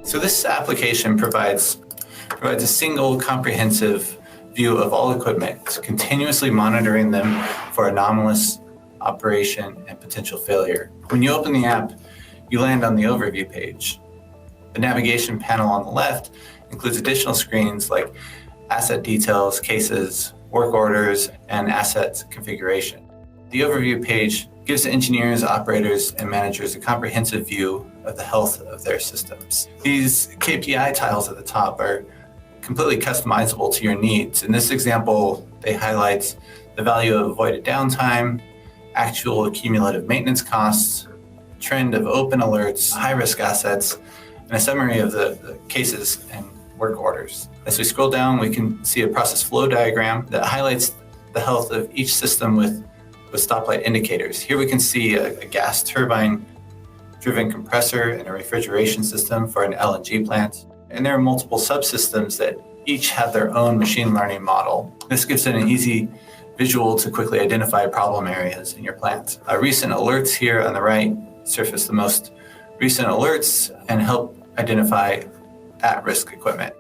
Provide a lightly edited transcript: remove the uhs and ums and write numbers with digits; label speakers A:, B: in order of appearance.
A: So this application provides a single comprehensive view of all equipment, continuously monitoring them for anomalous operation and potential failure. When you open the app, you land on the overview page. The navigation panel on the left includes additional screens like asset details, cases, work orders, and asset configuration. The overview page gives engineers, operators, and managers a comprehensive view of the health of their systems. These KPI tiles at the top are completely customizable to your needs. In this example, they highlight the value of avoided downtime, actual cumulative maintenance costs, trend of open alerts, high-risk assets, and a summary of the cases and work orders. As we scroll down, we can see a process flow diagram that highlights the health of each system with stoplight indicators. Here we can see a gas turbine-driven compressor and a refrigeration system for an LNG plant. And there are multiple subsystems that each have their own machine learning model. This gives it an easy visual to quickly identify problem areas in your plant. Recent alerts here on the right surface the most recent alerts and help identify at-risk equipment.